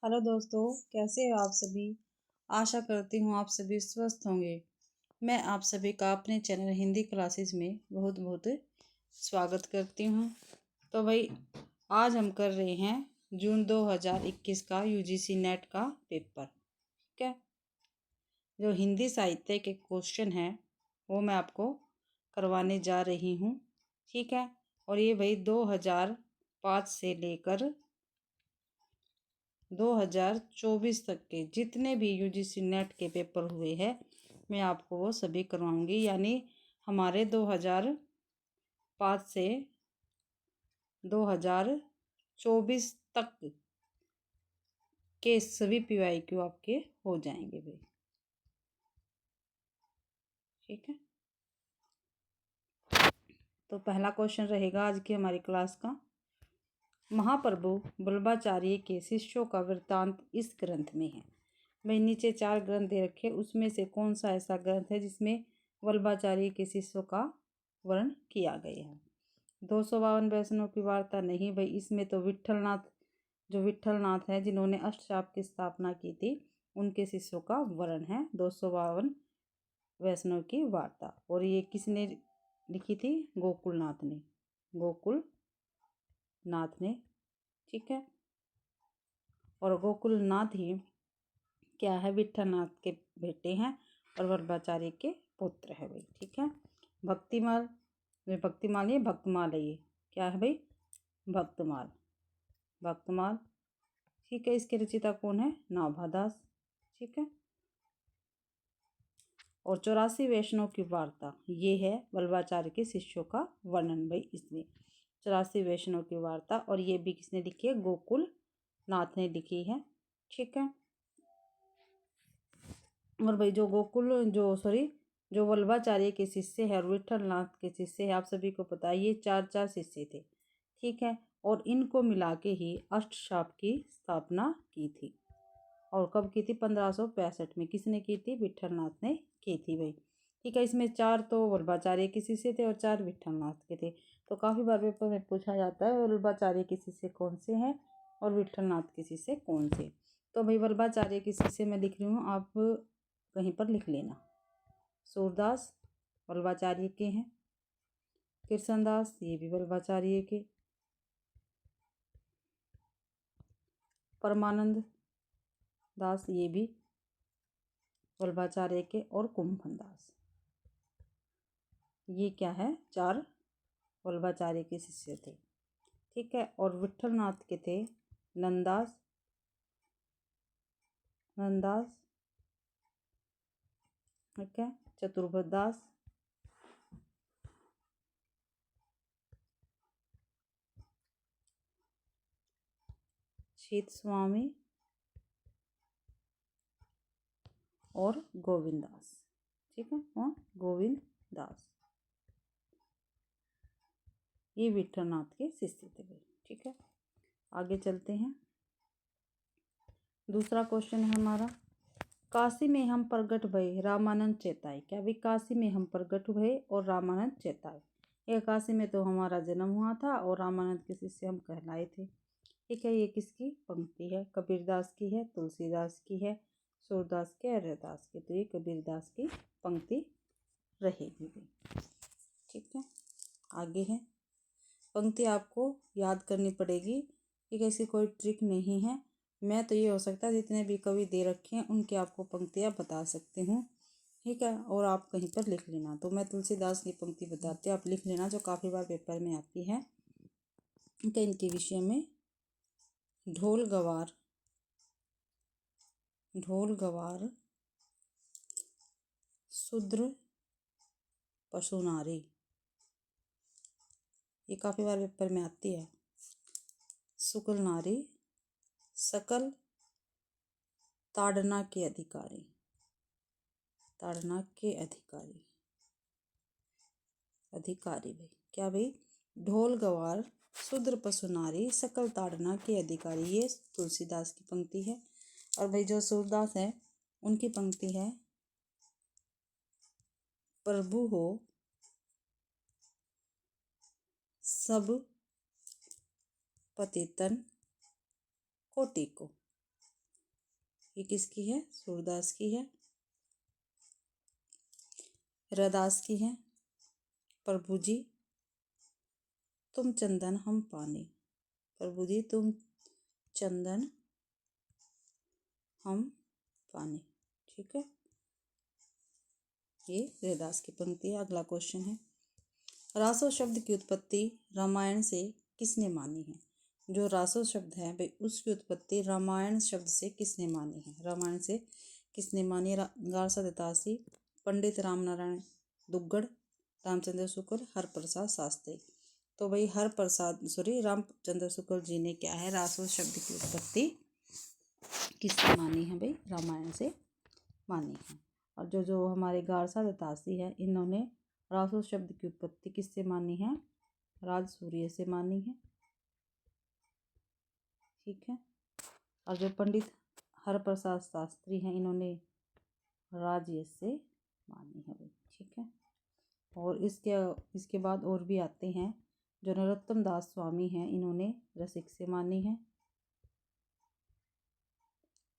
Hello दोस्तों, कैसे हो आप सभी। आशा करती हूँ आप सभी स्वस्थ होंगे। मैं आप सभी का अपने चैनल हिंदी क्लासेस में बहुत बहुत स्वागत करती हूँ। तो भाई आज हम कर रहे हैं जून 2021 का यूजीसी नेट का पेपर। ठीक है, जो हिंदी साहित्य के क्वेश्चन हैं वो मैं आपको करवाने जा रही हूँ। ठीक है, और ये भाई 2005 से लेकर 2024 तक के जितने भी यूजीसी नेट के पेपर हुए हैं मैं आपको वो सभी करवाऊंगी। यानी हमारे 2005 से 2024 तक के सभी पीवाईक्यू आपके हो जाएंगे भाई। ठीक है, तो पहला क्वेश्चन रहेगा आज की हमारी क्लास का। महाप्रभु वल्लभाचार्य के शिष्यों का वृत्तांत इस ग्रंथ में है। भाई नीचे 4 ग्रंथ दे रखे, उसमें से कौन सा ऐसा ग्रंथ है जिसमें वल्लभाचार्य के शिष्यों का वर्णन किया गया है। 252 वैष्णव की वार्ता नहीं भाई, इसमें तो विट्ठलनाथ है जिन्होंने अष्टशाप की स्थापना की थी, उनके शिष्यों का वर्णन है 252 वैष्णव की वार्ता। और ये किसने लिखी थी? गोकुलनाथ ने। ठीक है, और गोकुलनाथ ही क्या है? विट्ठलनाथ के बेटे हैं और वल्लभाचार्य के पुत्र है भाई। ठीक है, भक्तिमाल ये भक्तमाल है, ये क्या है भाई? भक्तमाल। ठीक है, इसके रचयिता कौन है? नाभादास। ठीक है, और 84 वैष्णव की वार्ता ये है वल्लभाचार्य के शिष्यों का वर्णन भाई इसमें। 84 वैष्णव की वार्ता, और ये भी किसने लिखी है? गोकुलनाथ ने लिखी है। ठीक है, और भाई जो वल्लभाचार्य के शिष्य है और विट्ठलनाथ के शिष्य है, आप सभी को पता है ये 4 शिष्य थे। ठीक है, और इनको मिला के ही अष्टशाप की स्थापना की थी। और कब की थी? 1565 में। किसने की थी? विट्ठलनाथ ने की थी भाई। ठीक है, इसमें 4 तो वल्लभाचार्य के शिष्य थे और 4 विट्ठलनाथ के थे। तो काफ़ी बार पेपर में पूछा जाता है वल्लभाचार्य के शिष्य कौन से हैं और विट्ठलनाथ के शिष्य कौन से। तो भाई वल्लभाचार्य के शिष्य मैं लिख रही हूँ, आप कहीं पर लिख लेना। सूरदास वल्लभाचार्य के हैं, कृष्णदास ये भी वल्लभाचार्य के, परमानंद दास ये भी वल्लभाचार्य के, और कुंभन दास ये क्या है? 4 वल्लभाचार्य के शिष्य थे। ठीक है, और विट्ठलनाथ के थे नंददास, ठीक है, चतुर्भुज दास, शीत स्वामी और गोविंद दास। ठीक है, और गोविंद दास ये विट्ठलनाथ के शिष्य थे भाई। ठीक है, आगे चलते हैं। दूसरा क्वेश्चन है हमारा, काशी में हम प्रगट भये रामानंद चेताए। क्या भाई? काशी में हम प्रगट भये और रामानंद चेताए। ये काशी में तो हमारा जन्म हुआ था और रामानंद के शिष्य हम कहलाए थे। ठीक है, ये किसकी पंक्ति है? कबीरदास की है, तुलसीदास की है, सूरदास के, हरिदास की। तो ये कबीरदास की पंक्ति रहेगी भी। ठीक है, आगे है। पंक्ति आपको याद करनी पड़ेगी, ठीक है, इसकी कोई ट्रिक नहीं है। मैं तो ये हो सकता है जितने भी कवि दे रखे हैं उनकी आपको पंक्तियाँ बता सकती हूँ। ठीक है, और आप कहीं पर लिख लेना। तो मैं तुलसीदास की पंक्ति बताती हूँ, आप लिख लेना, जो काफ़ी बार पेपर में आती है। ठीक है, इनके विषय में ढोल गवार शूद्र पशु नारी, ये काफ़ी बार पेपर में आती है। शुक्ल नारी सकल ताड़ना के अधिकारी, भाई क्या भाई? ढोल गवार शूद्र पशु नारी सकल ताड़ना के अधिकारी, ये तुलसीदास की पंक्ति है। और भाई जो सूरदास है उनकी पंक्ति है, प्रभु हो सब पतितन कोटि को। ये किसकी है? सूरदास की है। रैदास की है। प्रभु जी तुम चंदन हम पानी। प्रभु जी तुम चंदन हम पानी। ठीक है, ये रैदास की पंक्ति है। अगला क्वेश्चन है, रासो शब्द की उत्पत्ति रामायण से किसने मानी है? जो रासो शब्द है भाई उसकी उत्पत्ति रामायण शब्द से किसने मानी है? रामायण से किसने मानी है? गारसा दत्तासी, पंडित रामनारायण दुग्गड़, रामचंद्र शुक्ल, हरप्रसाद शास्त्री। तो भाई रामचंद्र शुक्ल जी ने क्या है, रासो शब्द की उत्पत्ति किससे मानी है? भाई रामायण से मानी है। और जो हमारे गारसा दत्तासी है, इन्होंने रासो शब्द की उत्पत्ति किससे मानी है? राजसूर्य से मानी है। ठीक है, और जो पंडित हरप्रसाद शास्त्री हैं, इन्होंने राजयश से मानी है भाई। ठीक है, और इसके बाद और भी आते हैं, जो नरोत्तम दास स्वामी हैं, इन्होंने रसिक से मानी है।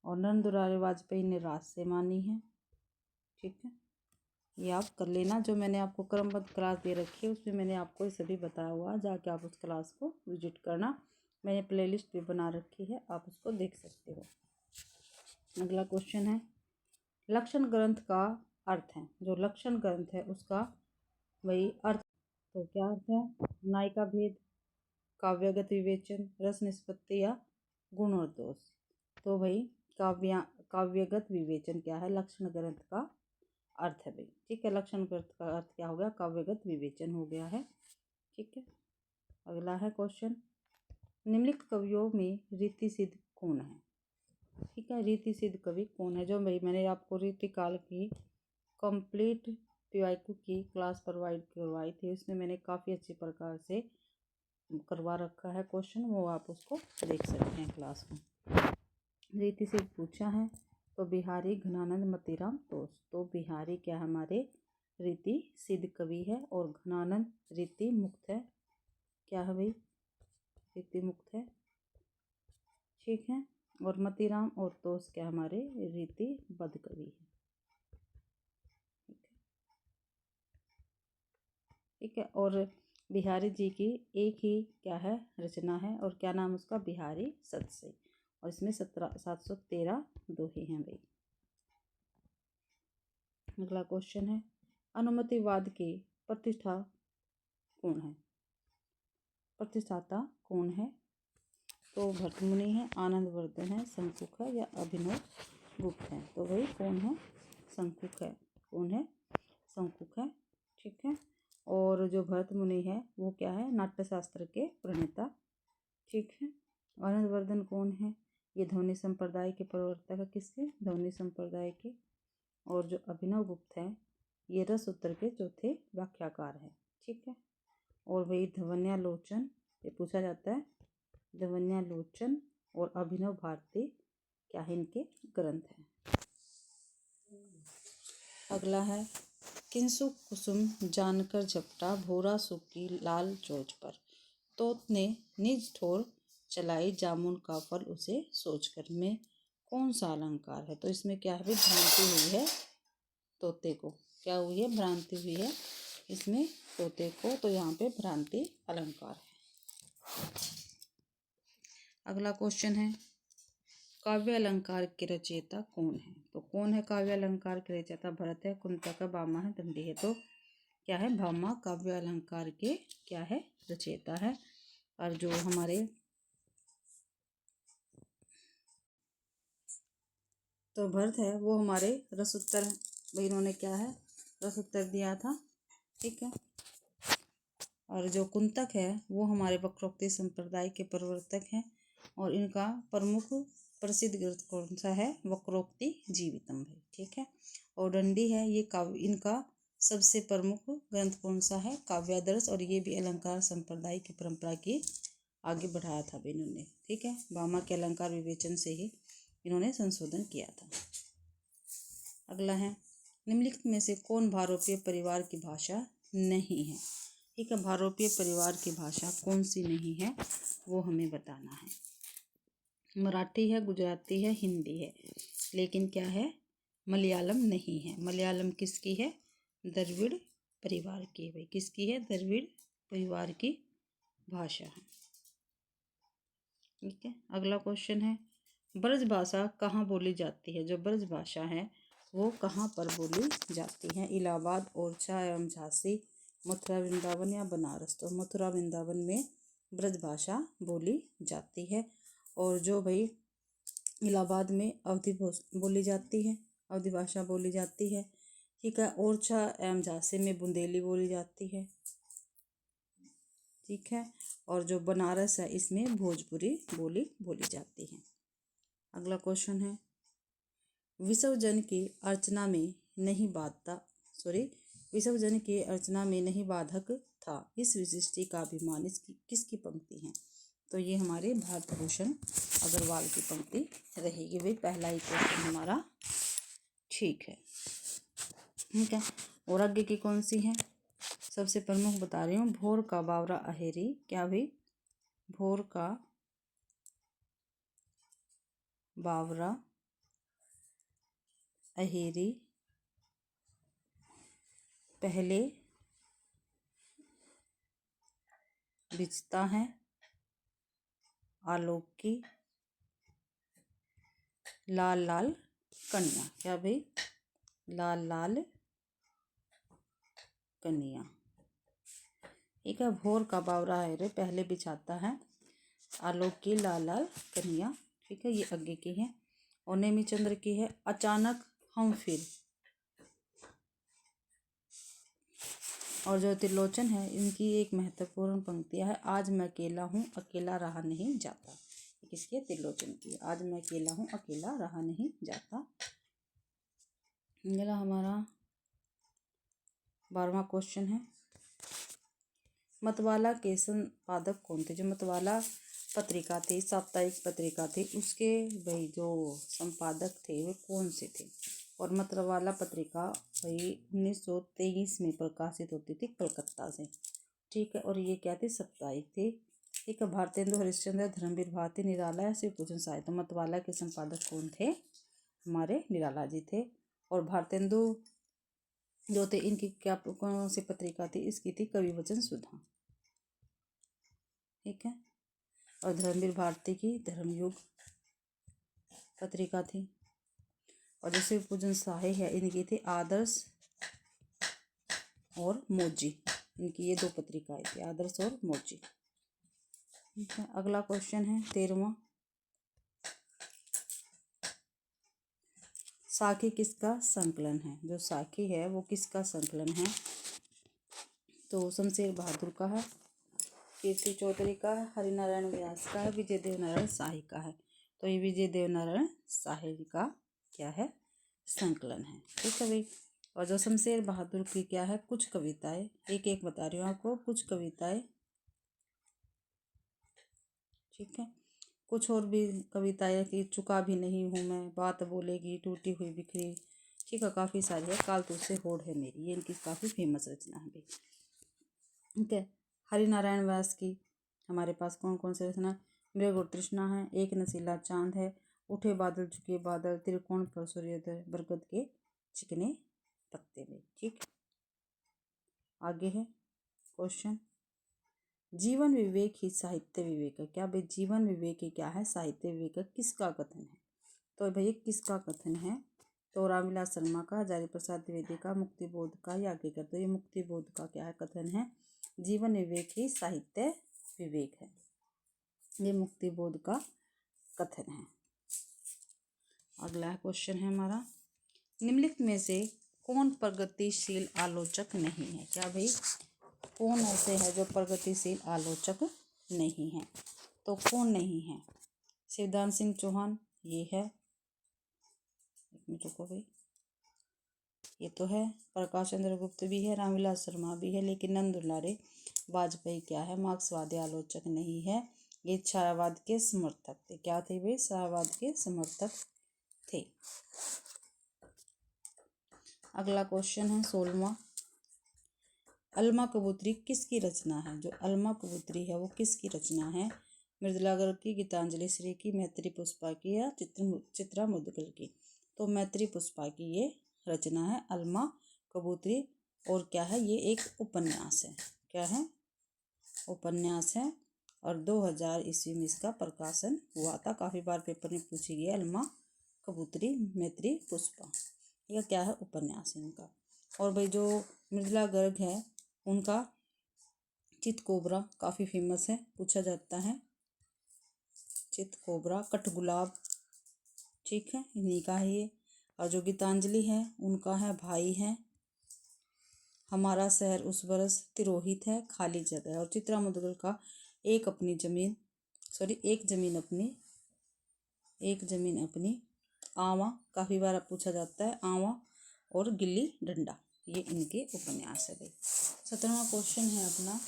और नरेंद्र दुलारे वाजपेयी ने राज से मानी है। ठीक है, ये आप कर लेना। जो मैंने आपको क्रमबद्ध क्लास दे रखी है उसमें मैंने आपको ये सभी बताया हुआ, जाके आप उस क्लास को विजिट करना। मैंने प्लेलिस्ट भी बना रखी है, आप उसको देख सकते हो। अगला क्वेश्चन है, लक्षण ग्रंथ का अर्थ है। जो लक्षण ग्रंथ है उसका वही अर्थ, तो क्या अर्थ है? नायिका भेद, काव्यगत विवेचन, रस निष्पत्ति या गुण और दोष। तो भाई काव्यगत विवेचन क्या है? लक्षण ग्रंथ का अर्थ है भाई। ठीक है, लक्षण ग्रंथ का अर्थ क्या हो गया? काव्यगत विवेचन हो गया है। ठीक है, अगला है क्वेश्चन, निम्नलिखित कवियों में रीति सिद्ध कौन है? ठीक है, रीति सिद्ध कवि कौन है? जो भाई मैंने आपको रीतिकाल की कंप्लीट पीवाईक्यू की क्लास प्रोवाइड करवाई थी, उसमें मैंने काफ़ी अच्छे प्रकार से करवा रखा है क्वेश्चन, वो आप उसको देख सकते हैं क्लास में। रीति सिद्ध पूछा है तो बिहारी घनानंद मतीराम तोष। तो बिहारी क्या हमारे रीति सिद्ध कवि है, और घनानंद रीति मुक्त है। क्या है भाई? रीति मुक्त है। ठीक है, और मतीराम और तोष क्या हमारे रीति बद्ध कवि है। ठीक है, और बिहारी जी की एक ही क्या है रचना है, और क्या नाम उसका? बिहारी सतसई। और इसमें 713 दोहे हैं भाई। अगला क्वेश्चन है, अनुमतिवाद की प्रतिष्ठा कौन है? प्रतिष्ठाता कौन है? तो भर्तमुनि है, आनंदवर्धन है, शंकुक है, या अभिनव गुप्त है। तो भाई कौन है? शंकुक है। कौन है? शंकुक है। ठीक है, और जो भर्तमुनि है वो क्या है? नाट्यशास्त्र के प्रणेता। ठीक है, आनंदवर्धन कौन है? ये ध्वनि संप्रदाय के प्रवर्तक है। किसके? ध्वनि संप्रदाय के। और जो अभिनव गुप्त है ये रस उत्तर के चौथे व्याख्याकार हैं। ठीक है, और वही ध्वन्यालोचन, ये पूछा जाता है, ध्वन्यालोचन और अभिनव भारती क्या है? इनके ग्रंथ हैं। अगला है, किंसु कुसुम जानकर झपटा, भोरा सुकी लाल चोच पर, तोत ने निज ठोर चलाई, जामुन का फल उसे सोचकर। में कौन सा अलंकार है? तो इसमें क्या है? भ्रांति हुई है तोते को। क्या हुई है? भ्रांति हुई है इसमें तोते को, तो यहाँ पे भ्रांति अलंकार है। अगला क्वेश्चन है, काव्य अलंकार के रचयिता कौन है? तो कौन है काव्य अलंकार के रचयिता? भरत है, कुंतक है, भामा है, दंडी है। तो क्या है? भामा काव्य अलंकार के क्या है? रचयिता है। और जो हमारे तो भरत है वो हमारे रस उत्तर भाई, इन्होंने क्या है? रस उत्तर दिया था। ठीक है, और जो कुंतक है वो हमारे वक्रोक्ति संप्रदाय के प्रवर्तक हैं, और इनका प्रमुख प्रसिद्ध ग्रंथ कौन सा है? वक्रोक्ति जीवितम है। ठीक है, और दंडी है ये इनका सबसे प्रमुख ग्रंथ कौन सा है? काव्यादर्श, और ये भी अलंकार संप्रदाय की परंपरा की आगे बढ़ाया था इन्होंने। ठीक है, भामा के अलंकार विवेचन से ही इन्होंने संशोधन किया था। अगला है, निम्नलिखित में से कौन भारोपीय परिवार की भाषा नहीं है? ठीक है, भारोपीय परिवार की भाषा कौन सी नहीं है वो हमें बताना है। मराठी है, गुजराती है, हिंदी है, लेकिन क्या है, मलयालम नहीं है। मलयालम किसकी है? द्रविड़ परिवार की। भाई किसकी है? द्रविड़ परिवार की भाषा है। ठीक है, अगला क्वेश्चन है, ब्रज भाषा कहाँ बोली जाती है? जो ब्रज भाषा है वो कहाँ पर बोली जाती है? इलाहाबाद, ओरछा एवं झांसी, मथुरा वृंदावन या बनारस? तो मथुरा वृंदावन में ब्रज भाषा बोली जाती है। और जो भाई इलाहाबाद में अवधी बोली जाती है, अवधी भाषा बोली जाती है। ठीक है, ओरछा एवं झांसी में बुंदेली बोली जाती है। ठीक है, और जो बनारस है इसमें भोजपुरी बोली जाती है। अगला क्वेश्चन है, विसर्जन की अर्चना में नहीं विसर्जन की अर्चना में नहीं बाधक था, इस विशिष्टि का अभिमान इसकी किसकी पंक्ति है? तो ये हमारे भारत भूषण अग्रवाल की पंक्ति रहेगी। भाई पहला ही क्वेश्चन हमारा ठीक है। ठीक है, और आगे की कौन सी है? सबसे प्रमुख बता रही हूँ, भोर का बावरा अहेरी। क्या भाई? भोर का बावरा अहेरी पहले बिछता है आलोक की लाल लाल कन्या। क्या भाई? लाल लाल कन्या। ठीक है, भोर का बावरा है पहले बिछाता है आलोक की लाल लाल कन्या। ठीक है, ये आगे की है। और नेमी चंद्र की है, अचानक हम फिर। और जो त्रिलोचन है इनकी एक महत्वपूर्ण पंक्तियां है, आज मैं अकेला हूँ अकेला रहा नहीं जाता। किसकी? त्रिलोचन की। आज मैं अकेला हूँ अकेला रहा नहीं जाता। अगला हमारा 12वां क्वेश्चन है, मतवाला के संपादक कौन थे? जो मतवाला पत्रिका थी, साप्ताहिक पत्रिका थी, उसके भाई जो संपादक थे वे कौन से थे? और मतवाला पत्रिका भाई 1923 में प्रकाशित होती थी कलकत्ता से। ठीक है, और ये क्या थी? साप्ताहिक थी। ठीक है, भारतेंदु हरिश्चंद्र, धर्मवीर भारती, निराला, शिवपूजन साय। तो मतवाला के संपादक कौन थे? हमारे निराला जी थे। और भारतेंदु जो थे इनकी क्या कौन सी पत्रिका थी? इसकी थी कविवचन सुधा। ठीक है, और धर्मवीर भारती की धर्मयुग पत्रिका थी। और जो शिवपूजन साहे है इनकी थी आदर्श और मौजी। इनकी ये दो पत्रिकाएं थी, आदर्श और मौजी। ठीक है, अगला क्वेश्चन है 13वां, साखी किसका संकलन है? जो साखी है वो किसका संकलन है? तो शमशेर बहादुर का है, कीर्ति चौधरी का है, हरिनारायण व्यास का है, विजय देव नारायण शाही का है। तो ये विजय देव नारायण शाही का क्या है? संकलन है। ठीक है भाई, और जो शमशेर बहादुर की क्या है? कुछ कविताएं, एक एक बता रही हूँ आपको, कुछ कविताएं। ठीक है, कुछ और भी कविताएं कि चुका भी नहीं हूँ मैं, बात बोलेगी टूटी हुई बिखरी। ठीक है, काफ़ी सारी है, काल तुझसे होड़ है मेरी, ये इनकी काफ़ी फेमस रचना है भाई। ठीक है, हरिनारायण व्यास की हमारे पास कौन कौन से रचना? मृग और तृष्णा है, एक नशीला चांद है, उठे बादल झुके बादल, त्रिकोण पर सूर्योदय, बरगद के चिकने पत्ते में। ठीक, आगे है क्वेश्चन, जीवन विवेक ही साहित्य विवेक है। क्या भाई? जीवन विवेक ही क्या है? साहित्य विवेक है। किसका कथन है? तो भैया किसका कथन है? तो रामविलास शर्मा का, हजारी प्रसाद द्विवेदी का, मुक्तिबोध का, या आगे कर दो। ये मुक्तिबोध का क्या है कथन है? जीवन विवेक ही साहित्य विवेक है, ये मुक्तिबोध का कथन है। अगला क्वेश्चन है हमारा, निम्नलिखित में से कौन प्रगतिशील आलोचक नहीं है? क्या भाई? कौन ऐसे है जो प्रगतिशील आलोचक नहीं है? तो कौन नहीं है? शिवदान सिंह चौहान ये है, एक मिनट रुको भाई, ये तो है। प्रकाश चंद्र गुप्त भी है, रामविलास शर्मा भी है, लेकिन नंदुलारे वाजपेयी क्या है? मार्क्सवादी आलोचक नहीं है, ये छायावाद के समर्थक थे। क्या थे वे? छायावाद के समर्थक थे। अगला क्वेश्चन है 16वां, अलमा कबूतरी किसकी रचना है? जो अलमा कबूतरी है वो किसकी रचना है? मृदुला गर्ग की, गीतांजलि श्री की, मैत्री पुष्पा की या चित्रा मुदगल की। तो मैत्री पुष्पा की ये रचना है अलमा कबूतरी। और क्या है, ये एक उपन्यास है। क्या है, उपन्यास है। और 2000 ईस्वी में इसका प्रकाशन हुआ था। काफ़ी बार पेपर में पूछी गई अलमा कबूतरी मैत्री पुष्पा। यह क्या है, उपन्यास है इनका। और भाई जो मृदुला गर्ग है उनका चित कोबरा काफ़ी फेमस है, पूछा जाता है। चित कोबरा, कठगुलाब, ठीक है, इन्हीं का है ये। और जो गीतांजलि है उनका है भाई है, हमारा शहर उस बरस, तिरोहित है, खाली जगह। और चित्रा मुदगल का एक जमीन अपनी, आवा, काफ़ी बार पूछा जाता है, आवा और गिल्ली डंडा, ये इनके उपन्यास है भाई। 17वां क्वेश्चन है अपना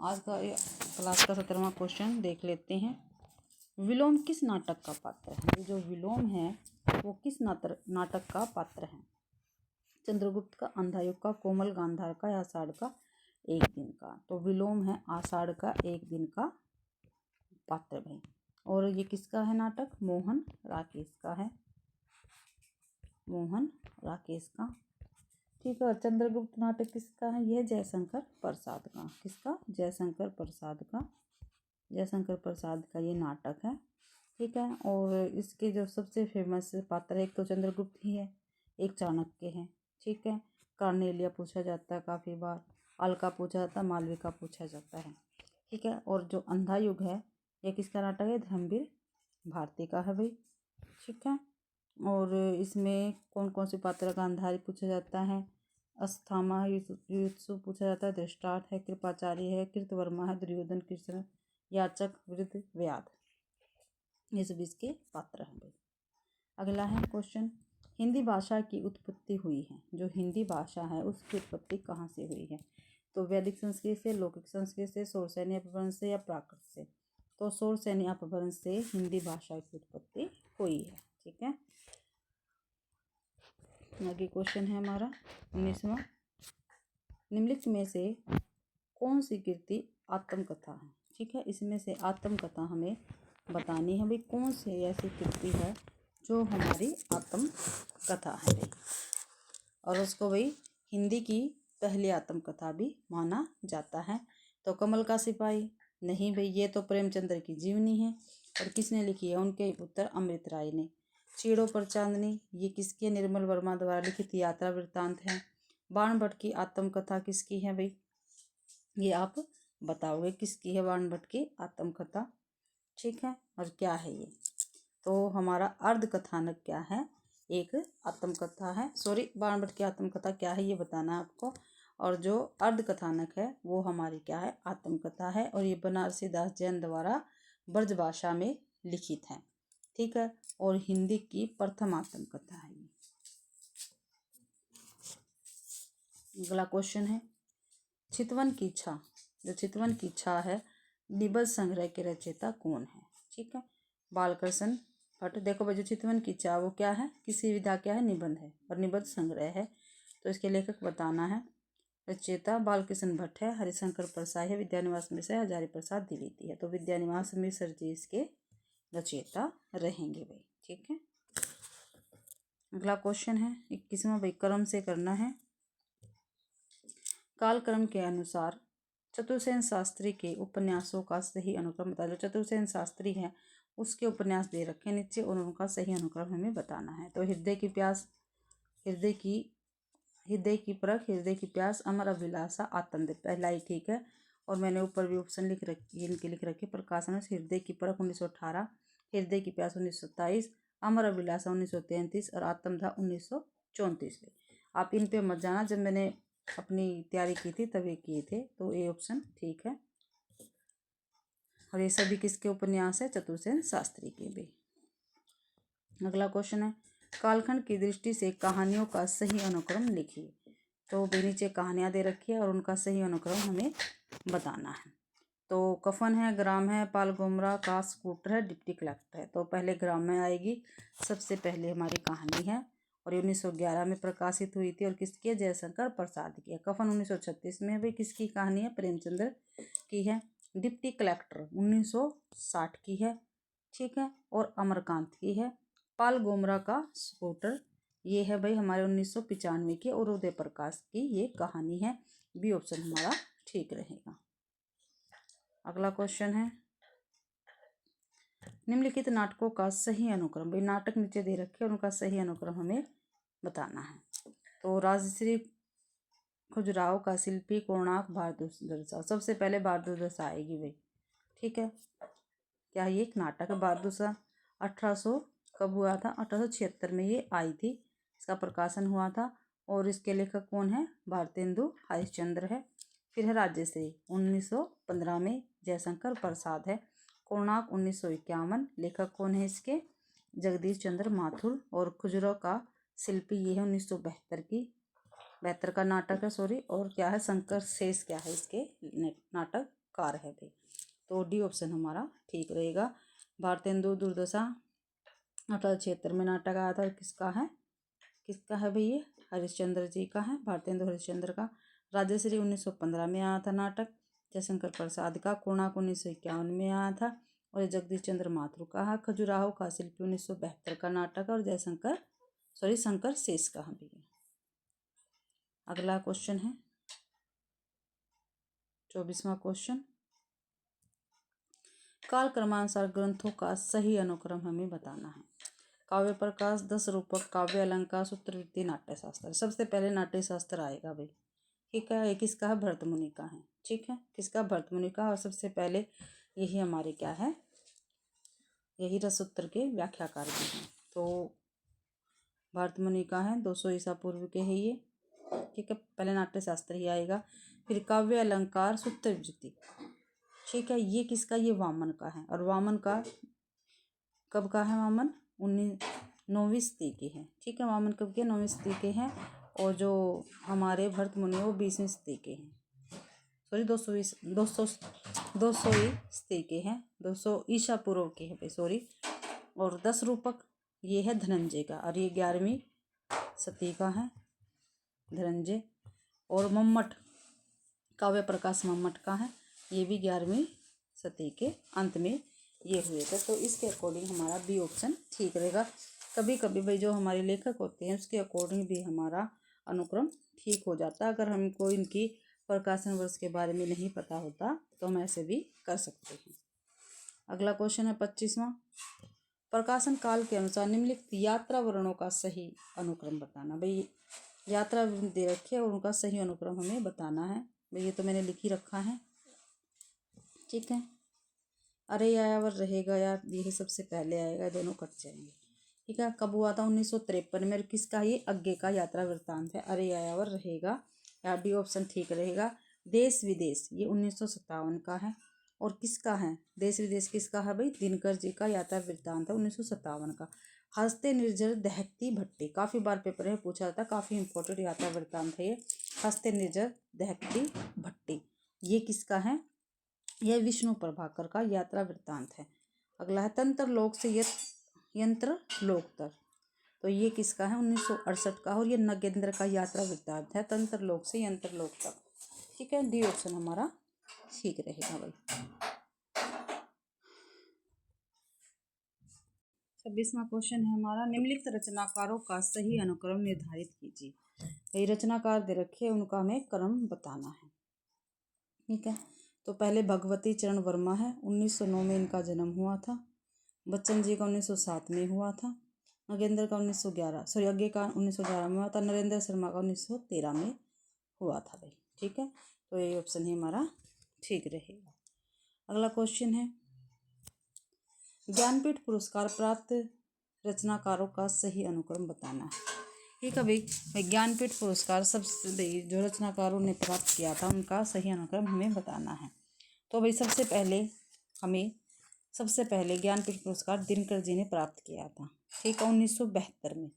आज का क्लास का 17वां क्वेश्चन देख लेते हैं। विलोम किस नाटक का पात्र है? जो विलोम है वो किस नाटक का पात्र है? चंद्रगुप्त का, अंधा युग का, कोमल गांधार का या आषाढ़ का एक दिन का? तो विलोम है आषाढ़ का एक दिन का पात्र भाई। और ये किसका है नाटक? मोहन राकेश का है, मोहन राकेश का, ठीक है। और चंद्रगुप्त नाटक किसका है? यह जयशंकर प्रसाद का। किसका? जयशंकर प्रसाद का ये नाटक है, ठीक है। और इसके जो सबसे फेमस पात्र, एक तो चंद्रगुप्त ही है, एक चाणक्य है, ठीक है। कार्नेलिया पूछा जाता है काफ़ी बार, अलका पूछा जाता है, मालविका पूछा जाता है, ठीक है। और जो अंधा युग है ये किसका नाटक है? धर्मवीर भारती का है भाई, ठीक है। और इसमें कौन कौन से पात्र का अंधारी पूछा जाता है? अस्थामा युत्सु पूछा जाता है, धृष्टार्थ है, कृपाचार्य है, कृतवर्मा है, दुर्योधन, कृष्ण, याचक, वृद्ध, व्याध, ये सभी इसके पात्र हैं भाई। अगला है क्वेश्चन, हिंदी भाषा की उत्पत्ति हुई है, जो हिंदी भाषा है उसकी उत्पत्ति कहाँ से हुई है? तो वैदिक संस्कृत से, लौकिक संस्कृत से, शौरसेनी अपभ्रंश से या प्राकृत से? तो शौरसेनी अपभ्रंश से हिंदी भाषा की उत्पत्ति हुई है, ठीक है। आगे क्वेश्चन है हमारा 19वां, निम्नलिखित में से कौन सी कृति आत्मकथा है? ठीक है, इसमें से आत्मकथा हमें बतानी है भाई, कौन सी ऐसी कृति है जो हमारी आत्मकथा है भाई। और उसको भाई हिंदी की पहली आत्मकथा भी माना जाता है। तो कमल का सिपाही नहीं भाई, ये तो प्रेमचंद्र की जीवनी है। और किसने लिखी है? उनके पुत्र अमृत राय ने। चीड़ों पर चांदनी, ये किसके? निर्मल वर्मा द्वारा लिखित यात्रा वृत्तांत है। बाण भट्ट की आत्मकथा किसकी है भाई? ये आप बताओगे किसकी है बाण भट्ट की आत्मकथा, ठीक है। और क्या है ये? तो हमारा अर्ध कथानक क्या है? एक आत्मकथा है। बाण भट्ट की आत्मकथा क्या है ये बताना है आपको। और जो अर्ध कथानक है वो हमारी क्या है? आत्मकथा है। और ये बनारसी दास जैन द्वारा ब्रज भाषा में लिखित है, ठीक है। और हिंदी की प्रथम आत्मकथा है ये। अगला क्वेश्चन है, चितवन की इच्छा, जो चितवन की इच्छा है निबंध संग्रह के रचयिता कौन है? ठीक है, बालकृष्ण भट्ट। देखो भाई, जो चितवन की इच्छा वो क्या है? किसी विधा क्या है? निबंध है, और निबंध संग्रह है। तो इसके लेखक बताना है। रचयिता बालकृष्ण भट्ट है, हरिशंकर परसाई है, विद्यानिवास मिश्र है, हजारी प्रसाद द्विवेदी है। तो विद्यानिवास मिश्र जी इसके रचयिता रहेंगे भाई, ठीक है। अगला क्वेश्चन है 21वां भाई, क्रम से करना है। कालक्रम के अनुसार चतुर्सेन शास्त्री के उपन्यासों का सही अनुक्रम बता दो। चतुर्सेन शास्त्री है उसके उपन्यास दे रखे नीचे और उनका सही अनुक्रम हमें बताना है। तो हृदय की प्यास, हृदय की परख, हृदय की प्यास, अमर अभिलाषा, आत्मदीप, पहला ही ठीक है। और मैंने ऊपर भी ऑप्शन लिख रखे प्रकाशन, हृदय की परख 1918, हृदय की प्यास 1927, अमर अभिलाषा 1933 और आत्मदाह 1934 में। आप इन पे मत जाना, जब मैंने अपनी तैयारी की थी तभी किए थे। तो ये ऑप्शन ठीक है। और ये सभी किसके उपन्यास है? चतुर्सेन शास्त्री के भी। अगला क्वेश्चन है, कालखंड की दृष्टि से कहानियों का सही अनुक्रम लिखिए। तो नीचे कहानियाँ दे रखी है और उनका सही अनुक्रम हमें बताना है। तो कफन है, ग्राम है, पाल गुमरा का स्कूटर है, डिप्टी कलेक्टर है। तो पहले ग्राम में आएगी, सबसे पहले हमारी कहानी है। और 1911 में प्रकाशित हुई थी और किसकी है? जयशंकर प्रसाद की है। कफन 1936 में है भाई, किसकी कहानी है? प्रेमचंद्र की है। डिप्टी कलेक्टर 1960 की है, ठीक है। और अमरकांत की है। पाल गोमरा का स्कूटर ये है भाई हमारे 1995 की, और उदय प्रकाश की ये कहानी है। बी ऑप्शन हमारा ठीक रहेगा। अगला क्वेश्चन है, निम्नलिखित नाटकों का सही अनुक्रम, भाई नाटक नीचे दे रखे और उनका सही अनुक्रम हमें बताना है। तो राजश्री खजुराहो का शिल्पी कोणार्क भारदूषा, सबसे पहले भारदूषा आएगी भाई, ठीक है। क्या ये एक नाटक है भारदूषा? 1800 कब हुआ था? 1876 में ये आई थी, इसका प्रकाशन हुआ था। और इसके लेखक कौन है? भारतेंदु हरिश्चंद्र है। फिर है राजश्री 1915 में जयशंकर प्रसाद है। कोणार्क 1951, लेखक कौन है इसके? जगदीश चंद्र माथुर। और खजुराहो का शिल्पी ये है 1972 की, 72 का नाटक है, सॉरी। और क्या है? शंकर शेष क्या है इसके नाटककार है भाई। तो डी ऑप्शन हमारा ठीक रहेगा। भारतेंदु दुर्दशा 1876 में नाटक आया था, किसका है? किसका है भाई? ये हरिश्चंद्र जी का है, भारतेंदु हरिश्चंद्र का। राजश्री 1915 में आया था नाटक, जयशंकर प्रसाद का। कोणार्क 1951 में आया था, और ये जगदीश चंद्र माथुर का है। खजुराहो का शिल्पी 1972 का नाटक, और शंकर शेष का भी है। अगला क्वेश्चन है 24वां क्वेश्चन, काल क्रमानुसार ग्रंथों का सही अनुक्रम हमें बताना है। काव्य प्रकाश, 10 रूपक, काव्य अलंकार, सूत्रवृत्ति, नाट्यशास्त्र। सबसे पहले नाट्यशास्त्र आएगा भाई, ठीक है। ये किसका है? भरत मुनि का है, ठीक है। किसका? भरत मुनि का। और सबसे पहले यही हमारे क्या है? यही रससूत्र के व्याख्याकार भी हैं। तो भरत मुनि का है, 200 ईसा पूर्व के है ये, ठीक है। पहले नाट्यशास्त्र ही आएगा, फिर काव्य अलंकार, सूत्रवृत्ति, ठीक है। ये किसका? ये वामन का है। और वामन का कब का है? वामन 9वीं शती के हैं, ठीक है। वामन कब के? 9वीं शती के हैं। और जो हमारे भरत मुनि वो 20वीं शती के हैं, सॉरी 200वीं शती के हैं, 200 ईसा पूर्व के हैं भाई, सॉरी। और 10 रूपक ये है धनंजय का, और ये 11वीं शती का है धनंजय। और मम्मट, काव्य प्रकाश मम्मट का है, ये भी 11वीं शती के अंत में ये हुए थे। तो इसके अकॉर्डिंग हमारा बी ऑप्शन ठीक रहेगा। कभी कभी भाई जो हमारे लेखक होते हैं उसके अकॉर्डिंग भी हमारा अनुक्रम ठीक हो जाता है। अगर हमको इनकी प्रकाशन वर्ष के बारे में नहीं पता होता तो हम ऐसे भी कर सकते हैं। अगला क्वेश्चन है 25वां, प्रकाशन काल के अनुसार निम्नलिखित यात्रा वर्णों का सही अनुक्रम बताना। भाई यात्रा दे रखी है और उनका सही अनुक्रम हमें बताना है। भाई ये तो मैंने लिख ही रखा है, ठीक है। अरे यायावर रहेगा यार, ये सबसे पहले आएगा, दोनों कट जाएंगे, ठीक है। कब हुआ था? 1953 में। किसका? ये अज्ञे का यात्रा वृत्तांत है। अरे यायावर रहेगा, यार डी ऑप्शन ठीक रहेगा। देश विदेश ये 1957 का है। और किसका है? देश विदेश किसका है भाई? दिनकर जी का यात्रा वृत्तांत है 1957 का। हंसते निर्जर दहकती भट्टी, काफ़ी बार पेपर में पूछा जाता है, काफ़ी इंपॉर्टेंट यात्रा वृत्तांत है ये। हंसते निर्जर दहकती भट्टी ये किसका है? यह विष्णु प्रभाकर का यात्रा वृत्तांत है। अगला है तंत्र लोक से यंत्र लोक तक, तो ये किसका है? 1968 का। और ये नगेंद्र का यात्रा वृत्तांत है, तंत्र लोक से यंत्र लोक तक, ठीक है। डी ऑप्शन हमारा ठीक रहेगा भाई। 26वां क्वेश्चन है हमारा, निम्नलिखित रचनाकारों का सही अनुक्रम निर्धारित कीजिए। ये रचनाकार दे रखे, उनका हमें क्रम बताना है, ठीक है। तो पहले भगवती चरण वर्मा है, 1909 में इनका जन्म हुआ था। बच्चन जी का 1907 में हुआ था। नगेंद्र का 1911, सॉरी अज्ञे का 1911 में हुआ था। नरेंद्र शर्मा का 1913 में हुआ था भाई, ठीक है। तो ये ऑप्शन ही हमारा ठीक रहेगा। अगला क्वेश्चन है, ज्ञानपीठ पुरस्कार प्राप्त रचनाकारों का सही अनुक्रम बताना है। ठीक है भाई, ज्ञानपीठ पुरस्कार सबसे जो रचनाकारों ने प्राप्त किया था उनका सही अनुक्रम हमें बताना है। तो भाई सबसे पहले ज्ञानपीठ पुरस्कार दिनकर जी ने प्राप्त किया था, ठीक है, 1972 में,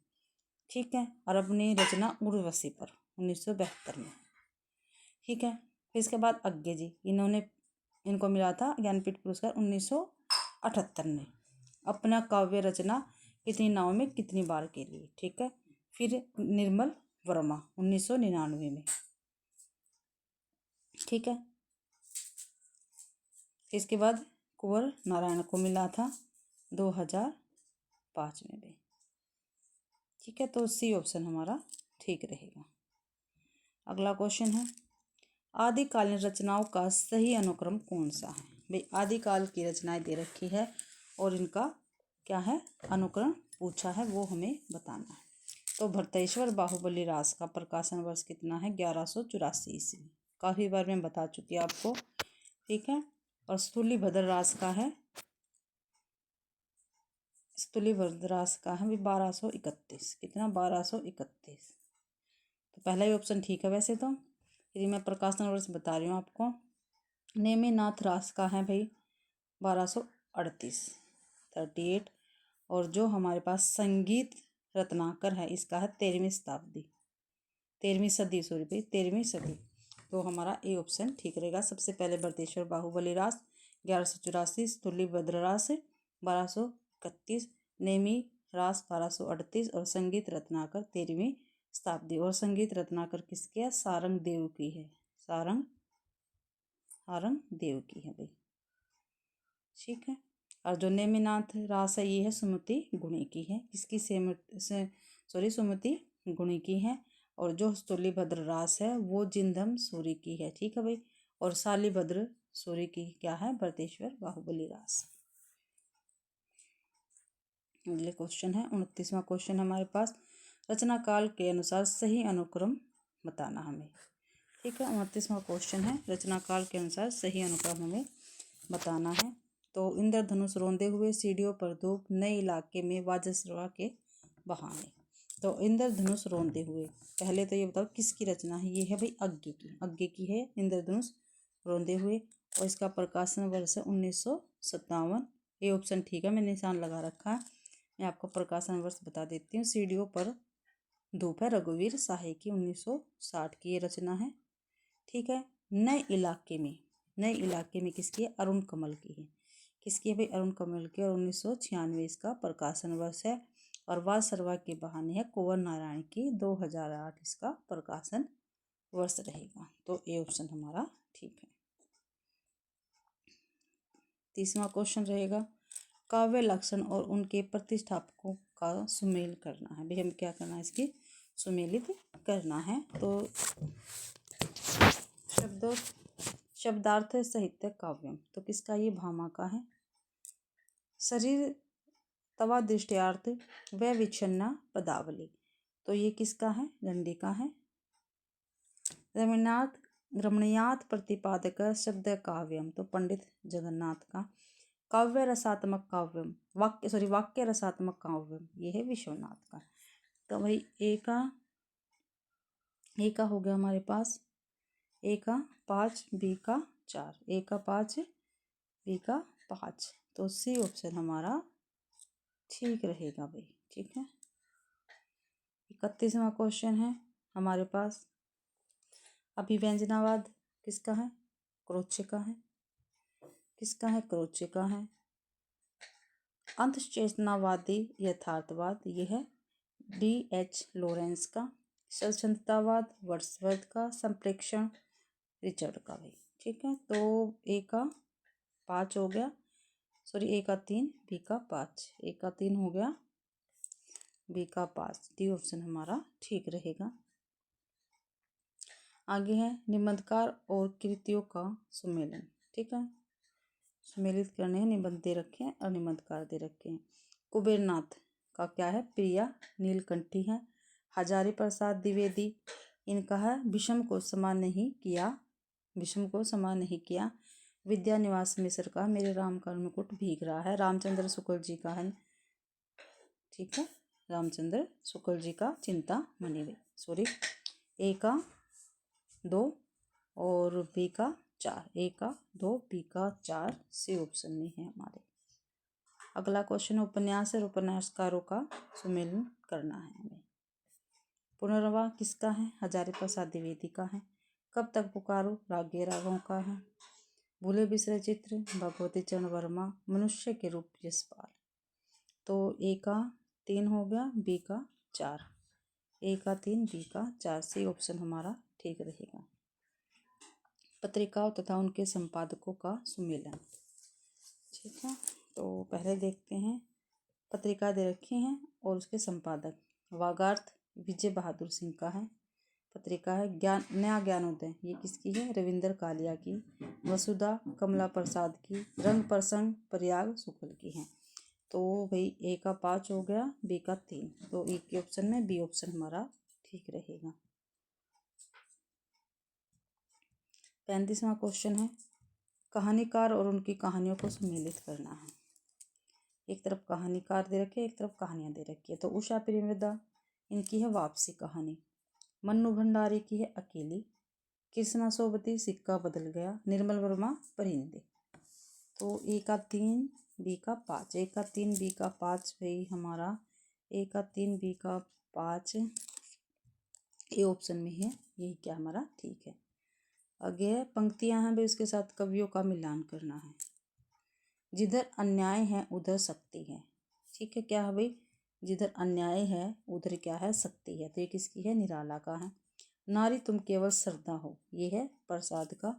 ठीक है। और अपनी रचना उर्वशी पर 1972 में, ठीक है। फिर इसके बाद अज्ञे जी, इनको मिला था ज्ञानपीठ पुरस्कार 1978 में, अपना काव्य रचना कितनी नाव में कितनी बार के लिए, ठीक है। फिर निर्मल वर्मा 1999 में, ठीक है। इसके बाद कुंवर नारायण को मिला था 2005 में भी। ठीक है, तो सी ऑप्शन हमारा ठीक रहेगा। अगला क्वेश्चन है, आदिकालीन रचनाओं का सही अनुक्रम कौन सा है। भाई आदिकाल की रचनाएं दे रखी है और इनका क्या है अनुक्रम पूछा है, वो हमें बताना है। तो भरतेश्वर बाहुबली रास का प्रकाशन वर्ष कितना है, 1184 ईस्वी। काफ़ी बार मैं बता चुकी हूँ आपको। ठीक है, और स्थूलीभद्र रास का है, स्थूलीभद्र रास का है भी 1231। कितना, 1231। तो पहला ही ऑप्शन ठीक है वैसे तो। यदि मैं प्रकाशन वर्ष बता रही हूँ आपको, नेमिनाथ रास का है भाई 1238, 38। और जो हमारे पास संगीत रत्नाकर है इसका है 13वीं शताब्दी, 13वीं सदी, सॉरी भाई 13वीं सदी। तो हमारा ए ऑप्शन ठीक रहेगा। सबसे पहले भरतेश्वर बाहुबली रास 1184, स्थूलीभद्र रास 1231, नेमी रास 1238 और संगीत रत्नाकर 13वीं शताब्दी। और संगीत रत्नाकर किसके है, सारंग देव की है, सारंग देव की है भाई। ठीक है, और जो नेमिनाथ रास है ये है सुमति गुणी की है, किसकी सॉरी सुमति गुणी की है। और जो स्थूलीभद्र रास है वो जिंदम सूरी की है। ठीक है भाई, और शालीभद्र सूरी की क्या है, भरतेश्वर बाहुबली रास। अगले क्वेश्चन है 29वां क्वेश्चन हमारे पास, रचना काल के अनुसार सही अनुक्रम बताना हमें। ठीक है, 29वां क्वेश्चन है, रचना काल के अनुसार सही अनुक्रम हमें बताना है। तो इंद्रधनुष रोंदे हुए, सीढ़ियों पर धूप, नए इलाके में वाजस्रवा के बहाने। तो इंद्रधनुष रोंदे हुए, पहले तो ये बताओ किसकी रचना है। ये है भाई अज्ञे की, अज्ञे की है इंद्रधनुष रोंदे हुए। और इसका प्रकाशन वर्ष है 1957। ये ऑप्शन ठीक है, मैंने निशान लगा रखा है। मैं आपको प्रकाशन वर्ष बता देती हूँ। सीढ़ियों पर धूप है रघुवीर साहे की, 1960 की ये रचना है। ठीक है, नए इलाके में, नए इलाके में किसकी है, अरुण कमल की है। किसकी है भाई, अरुण कमल की। और 1996 इसका प्रकाशन वर्ष है। और वाद सरवा के बहाने है कुंवर नारायण की, 2008 इसका प्रकाशन वर्ष रहेगा। तो ए ऑप्शन हमारा ठीक है। 30वां क्वेश्चन रहेगा, काव्य लक्षण और उनके प्रतिष्ठापकों का सुमेल करना है। भाई हम क्या करना है, इसकी सुमेलित करना है। तो शब्दार्थ साहित्य काव्यम, तो किसका, ये भामा का है। शरीर तवा दृष्टियार्थ व विच्छिन्ना पदावली, तो ये किसका है, रंडी का है। रमणीयात प्रतिपादक शब्द काव्यम, तो पंडित जगन्नाथ का। काव्य रसात्मक काव्यम, वाक्य रसात्मक काव्यम, ये है विश्वनाथ का। तो भाई ए का हो गया हमारे पास, ए का 5, बी का 4, ए का 5, बी का 5। तो सी ऑप्शन हमारा ठीक रहेगा भाई। ठीक है, 31वां क्वेश्चन है हमारे पास, अभिव्यंजनावाद किसका है, क्रोचे का है। किसका है, क्रोचे का है। अंतचेतनावादी यथार्थवाद, ये है D.H. लॉरेंस का। स्वच्छंदतावाद वर्ड्सवर्थ का। संप्रेक्षण रिचर्ड का भाई। ठीक है, तो ए का 5 हो गया, सॉरी ए का 3, बी का 5, ए का 3 हो गया, बी का 5। डी ऑप्शन हमारा ठीक रहेगा। आगे है निबंधकार और कृतियों का सुमेलन। ठीक है, सुमेलित करने हैं, निबंध दे रखे हैं और निबंधकार दे रखे हैं। कुबेरनाथ का क्या है, प्रिया नीलकंठी है। हजारी प्रसाद द्विवेदी, इनका है विषम को समान नहीं किया, विषम को समान नहीं किया। विद्यानिवास मिश्र का मेरे राम का मुकुट भीग रहा है। रामचंद्र शुक्ल जी का है। ठीक है, रामचंद्र शुक्ल जी का चिंतामणि, सॉरी ए का 2 और बी का 4, ए का 2, बी का 4, सी ऑप्शन में है हमारे। अगला क्वेश्चन, उपन्यास और उपन्यासकारों का सुमेलन करना है हमें। पुनर्वा किसका है, हजारी प्रसाद द्विवेदी का है। कब तक पुकारो रागे रागों का है। भूले बिसरे चित्र भगवती चरण वर्मा। मनुष्य के रूप यशपाल, तो ए का 3 हो गया, बी का 4, ए का 3, बी का 4, सी ऑप्शन हमारा ठीक रहेगा। पत्रिकाओं तथा उनके संपादकों का सुमेलन। ठीक है, तो पहले देखते हैं। पत्रिका दे रखी हैं और उसके संपादक। वागार्थ विजय बहादुर सिंह का है। पत्रिका है नया ज्ञानोदय, ये किसकी है? रविंद्र कालिया की। वसुधा कमला प्रसाद की। रंग प्रसंग प्रयाग शुक्ल की है। तो भाई ए का 5 हो गया, बी का 3, तो ए के ऑप्शन में बी ऑप्शन हमारा ठीक रहेगा। 35वां क्वेश्चन है, कहानीकार और उनकी कहानियों को सम्मिलित करना है। एक तरफ कहानीकार दे रखे, एक तरफ कहानियां दे रखी है। तो उषा प्रेमदा, इनकी है वापसी कहानी। मन्नू भंडारी की है अकेली। कृष्णा सोबती सिक्का बदल गया। निर्मल वर्मा परिंदे। तो ए का 3, बी का 5, ए का 3 बी का 5 भाई हमारा ए का 3 बी का 5 ए ऑप्शन में है, यही क्या हमारा ठीक है। आगे है पंक्तियां हैं भाई, उसके साथ कवियों का मिलान करना है। जिधर अन्याय है उधर शक्ति है। ठीक है, क्या है भाई? जिधर अन्याय है उधर क्या है? शक्ति है। तो ये किसकी है? निराला का है। नारी तुम केवल श्रद्धा हो, ये है प्रसाद का।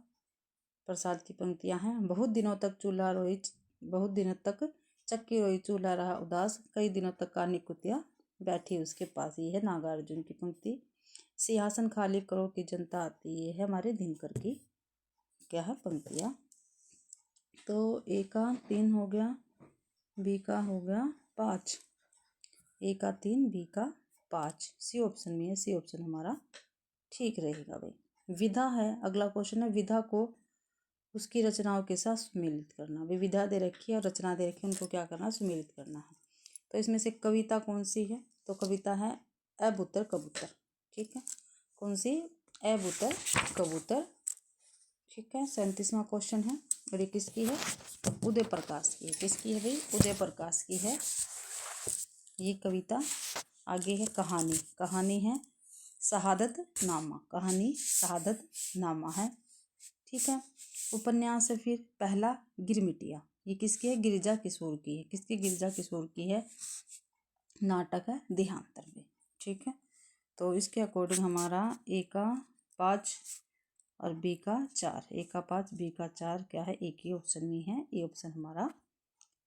प्रसाद की पंक्तियां हैं। बहुत दिनों तक चक्की रोई चूल्हा रहा उदास, कई दिनों तक कानी कुतिया बैठी उसके पास, ये है नागार्जुन की पंक्ति। सिंहासन खाली करो कि जनता आती, ये है हमारे दिनकर की क्या है? पंक्तियां। तो ए का 3 हो गया, बी का हो गया 5, ए का 3 बी का 5, सी ऑप्शन में है, सी ऑप्शन हमारा ठीक रहेगा भाई। विधा है अगला क्वेश्चन है, विधा को उसकी रचनाओं के साथ सुमेलित करना। भाई विधा दे रखी है और रचना दे रखी है, उनको क्या करना? सुमेलित करना है। तो इसमें से कविता कौन सी है? तो कविता है अब उत्तर कबूतर। ठीक है, कौन सी? अब उत्तर कबूतर। ठीक है, 37वां क्वेश्चन है और ये किसकी है? उदय प्रकाश की है। किसकी है भाई? उदय प्रकाश की है ये कविता। आगे है कहानी, कहानी है शहादत नामा, कहानी शहादत नामा है। ठीक है, उपन्यास है फिर पहला गिरमिटिया, ये किसकी है? गिरिजा किशोर की है। किसकी? गिरिजा किशोर की है। नाटक है देहांतर में। ठीक है, तो इसके अकॉर्डिंग हमारा ए का 5 और बी का 4, ए का 5 बी का 4 क्या है? एक ही ऑप्शन में है, ए ऑप्शन हमारा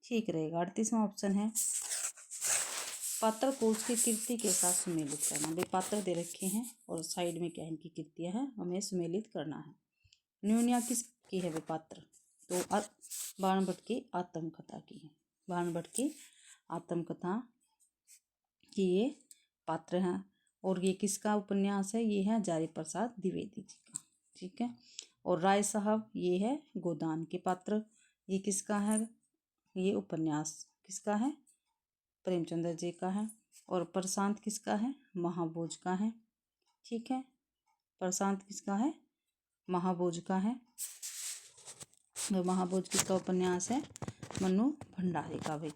ठीक रहेगा। 38वां ऑप्शन है, पात्र को उसकी कीर्ति के साथ सुमेलित करना। भाई पात्र दे रखे हैं और साइड में क्या इनकी कृतियां हैं, हमें सुमेलित करना है। न्यूनिया किसकी है? वे पात्र तो बाणभट्ट की आत्मकथा की है। बाणभट्ट की आत्मकथा की ये पात्र हैं। और ये किसका उपन्यास है? ये है हजारी प्रसाद द्विवेदी जी का। ठीक है, और राय साहब ये है गोदान के पात्र। ये किसका है? ये उपन्यास किसका है? प्रेमचंद्र जी का है। और प्रशांत किसका है? महाभोज का है। ठीक है, प्रशांत किसका है? महाभोज का है। महाभोज किसका उपन्यास है? मन्नू भंडारी का भाई।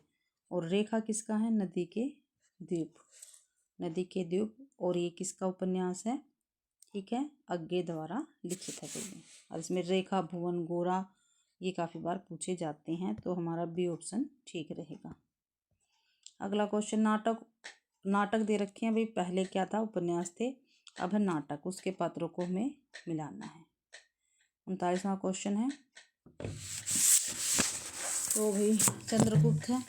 और रेखा किसका है? नदी के द्वीप, नदी के द्वीप। और ये किसका उपन्यास है? ठीक है, अज्ञे द्वारा लिखित है भाई। और इसमें रेखा भुवन गोरा ये काफ़ी बार पूछे जाते हैं, तो हमारा बी ऑप्शन ठीक रहेगा। अगला क्वेश्चन, नाटक दे रखे हैं भाई। पहले क्या था? उपन्यास थे, अब है नाटक, उसके पात्रों को हमें मिलाना है। 39वां क्वेश्चन है, तो भाई चंद्रगुप्त है।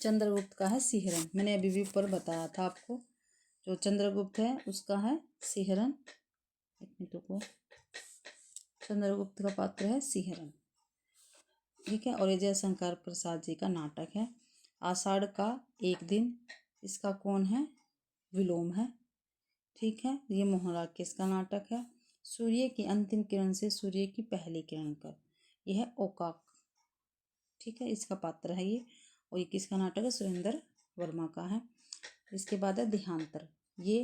चंद्रगुप्त का है सिहरन। मैंने अभी भी ऊपर बताया था आपको, जो चंद्रगुप्त है उसका है सिहरन। एक मिनट को, चंद्रगुप्त का पात्र है सिहरन। ठीक है, और ये जयशंकर प्रसाद जी का नाटक है आषाढ़ का एक दिन। इसका कौन है? विलोम है। ठीक है, ये मोहनलाल किसका नाटक है? सूर्य की अंतिम किरण से सूर्य की पहली किरण कर, यह है ओकाक। ठीक है, इसका पात्र है ये। और ये किसका नाटक है? सुरेंद्र वर्मा का है। इसके बाद है देहांतर, ये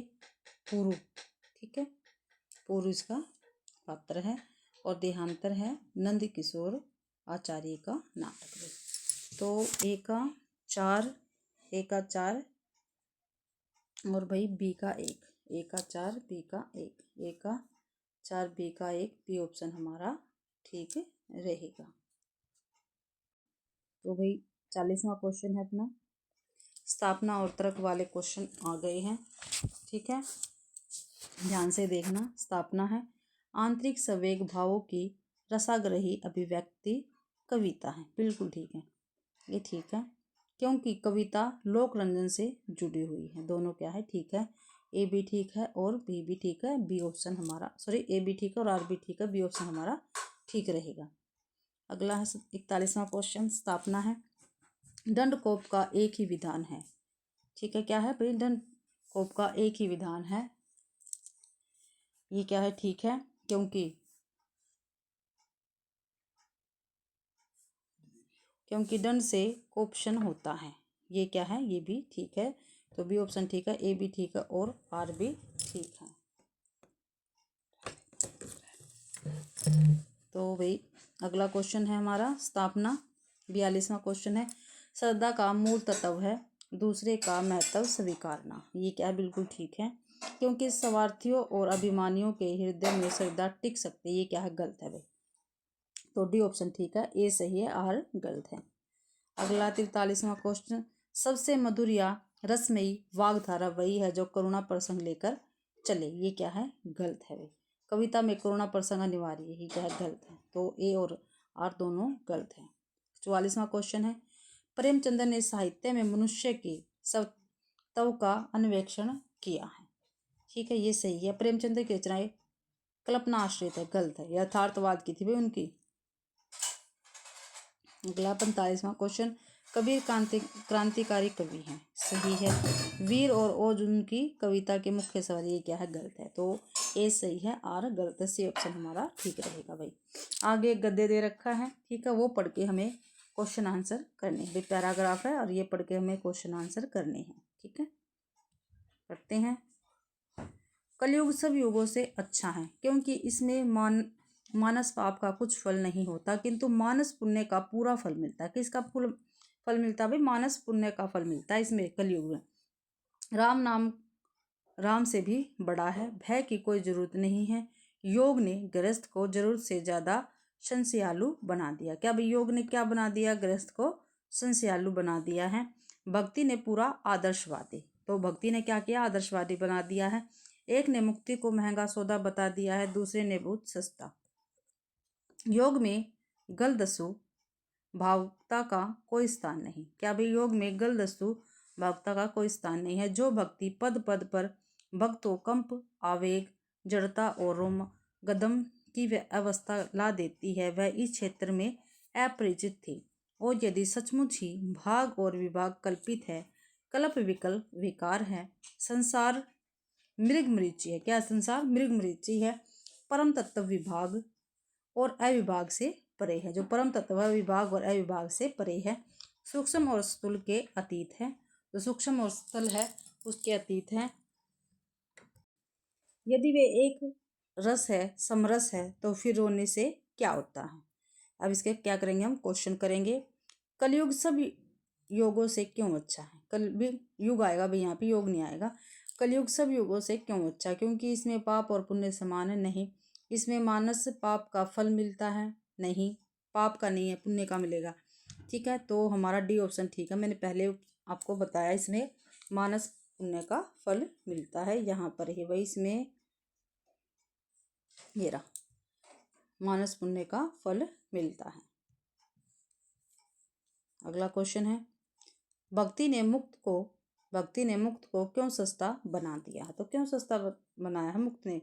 पूर्व। ठीक है, पूर्व इसका पात्र है। और देहांतर है नंद किशोर आचार्य का नाटक है। तो ए का 4, ए का 4 और भाई बी का 1, ए का 4 बी का 1, ए का 4 बी का 1, बी ऑप्शन हमारा ठीक रहेगा। तो भाई 40वां क्वेश्चन है अपना, स्थापना और तर्क वाले क्वेश्चन आ गए हैं। ठीक है, ध्यान से देखना। स्थापना है आंतरिक संवेग भावों की रसाग्रही अभिव्यक्ति कविता है। बिल्कुल ठीक है, ये ठीक है, क्योंकि कविता लोक रंजन से जुड़ी हुई है। दोनों क्या है, ठीक है, ए भी ठीक है और बी भी ठीक है। बी ऑप्शन हमारा, सॉरी, ए भी ठीक है और आर भी ठीक है, बी ऑप्शन हमारा ठीक रहेगा। अगला है 41वां क्वेश्चन, स्थापना है। दंडकोप का एक ही विधान है। ठीक है, क्या है भाई, दंडकोप का एक ही विधान है। ये क्या है, ठीक है, क्योंकि दंड से कोपशन होता है। ये क्या है, ये भी ठीक है, तो बी ऑप्शन ठीक है, ए भी ठीक है और आर भी ठीक है। तो भाई अगला क्वेश्चन है हमारा स्थापना, 42वां क्वेश्चन है। श्रद्धा का मूल तत्व है, दूसरे का महत्व स्वीकारना। ये क्या है, बिल्कुल ठीक है, क्योंकि स्वार्थियों और अभिमानियों के हृदय में श्रद्धा टिक सकती है। ये क्या है, गलत है भाई, तो डी ऑप्शन ठीक है, ए सही है, आर गलत है। अगला 43वां क्वेश्चन, सबसे मधुर या रसमयी वाग्धारा वही है जो करुणा प्रसंग लेकर चले। ये क्या है, गलत है भाई, कविता में करुणा प्रसंग अनिवार्य है। ये क्या है, गलत है, तो ए और आर दोनों गलत है। 44वां क्वेश्चन है, प्रेमचंद्र ने साहित्य में मनुष्य के सत्व का अन्वेषण किया है। ठीक है, ये सही है, प्रेमचंद्र की रचनाएं कल्पना आश्रित है। गलत है, यथार्थवाद की थी भाई उनकी। अगला 45वां क्वेश्चन, कबीर क्रांतिकारी कवि हैं। सही है, वीर और ओज उनकी कविता के मुख्य सवाल। ये क्या है, गलत है, तो ए सही है, आर गलत है, सी ऑप्शन हमारा ठीक रहेगा भाई। आगे एक गद्य दे रखा है, ठीक है, वो पढ़ के हमें क्वेश्चन आंसर करने हैं। पैराग्राफ है और ये पढ़ के हमें क्वेश्चन आंसर करने हैं। ठीक है, पढ़ते हैं। कलयुग सब युगों से अच्छा है, क्योंकि इसमें मानस पाप का कुछ फल नहीं होता, किंतु मानस पुण्य का पूरा फल मिलता है। किसका फल मिलता है भाई, मानस पुण्य का फल मिलता है इसमें कलयुग में। राम नाम राम से भी बड़ा है, भय की कोई जरूरत नहीं है। योग ने गृहस्थ को जरूरत से ज्यादा संशयालु बना दिया। क्या भाई, योग ने क्या बना दिया, गृहस्थ को संशयालु बना दिया है। भक्ति ने पूरा आदर्शवादी, तो भक्ति ने क्या किया, आदर्शवादी बना दिया है। एक ने मुक्ति को महंगा सौदा बता दिया है, दूसरे ने बहुत सस्ता। योग में गलदस्यु भावुकता का कोई स्थान नहीं। क्या भाई, योग में गलदस्यु भावुकता का कोई स्थान नहीं है। जो भक्ति पद पद पर भक्तों कंप, आवेग, जड़ता और रोम गदम की अवस्था ला देती है, वह इस क्षेत्र में अपरिचित थी। और यदि सचमुच ही भाग और विभाग कल्पित है, कल्प विकल्प विकार है, संसार मृग मरीचि है। क्या संसार मृग मरीचि है, परम तत्व विभाग और अविभाग से परे है। जो परम तत्व विभाग और अविभाग से परे है, सूक्ष्म और स्थूल के अतीत है। जो सूक्ष्म और स्थूल है उसके अतीत है। यदि वे एक रस है, समरस है, तो फिर रोने से क्या होता है। अब इसके क्या करेंगे, हम क्वेश्चन करेंगे। कलयुग सब योगों से क्यों अच्छा है। कल भी युग आएगा भाई, यहाँ पे योग नहीं आएगा। कलयुग सब युगों से क्यों अच्छा, क्योंकि इसमें पाप और पुण्य समान है। नहीं, इसमें मानस पाप का फल मिलता है। नहीं, पाप का नहीं है, पुण्य का मिलेगा। ठीक है, तो हमारा डी ऑप्शन ठीक है। मैंने पहले आपको बताया, इसमें मानस पुण्य का फल मिलता है। यहाँ पर ही वही इसमें ये रहा, मानस पुण्य का फल मिलता है। अगला क्वेश्चन है, भक्ति ने मुक्त को क्यों सस्ता बना दिया। तो क्यों सस्ता बनाया है मुक्त ने।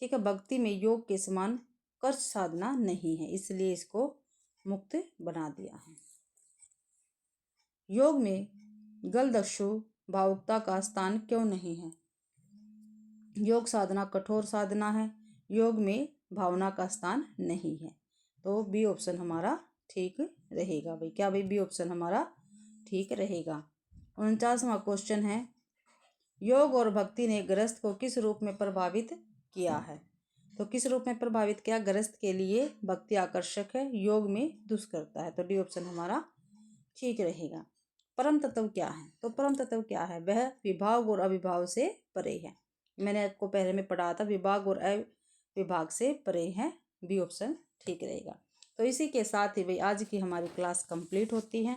ठीक है, भक्ति में योग के समान कर्ष साधना नहीं है, इसलिए इसको मुक्त बना दिया है। योग में गलदस्यु भावुकता का स्थान क्यों नहीं है। योग साधना कठोर साधना है, योग में भावना का स्थान नहीं है, तो बी ऑप्शन हमारा ठीक रहेगा भाई। क्या भाई, बी ऑप्शन हमारा ठीक रहेगा। 49वां क्वेश्चन है, योग और भक्ति ने गृहस्थ को किस रूप में प्रभावित किया है। तो किस रूप में प्रभावित किया, गृहस्थ के लिए भक्ति आकर्षक है, योग में दुष् करता है, तो डी ऑप्शन हमारा ठीक रहेगा। परम तत्व क्या है, तो परम तत्व क्या है, वह विभाग और अविभाव से परे है। मैंने आपको पहले में पढ़ा था, विभाग और अविभाग से परे है, बी ऑप्शन ठीक रहेगा। तो इसी के साथ ही भाई आज की हमारी क्लास कंप्लीट होती है।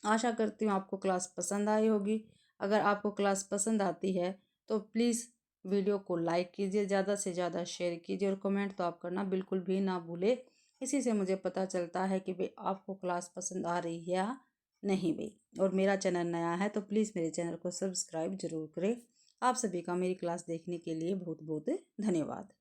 आशा करती हूँ आपको क्लास पसंद आई होगी। अगर आपको क्लास पसंद आती है तो प्लीज़ वीडियो को लाइक कीजिए, ज़्यादा से ज़्यादा शेयर कीजिए और कमेंट तो आप करना बिल्कुल भी ना भूले। इसी से मुझे पता चलता है कि भाई आपको क्लास पसंद आ रही है या नहीं भाई। और मेरा चैनल नया है तो प्लीज़ मेरे चैनल को सब्सक्राइब ज़रूर करें। आप सभी का मेरी क्लास देखने के लिए बहुत बहुत धन्यवाद।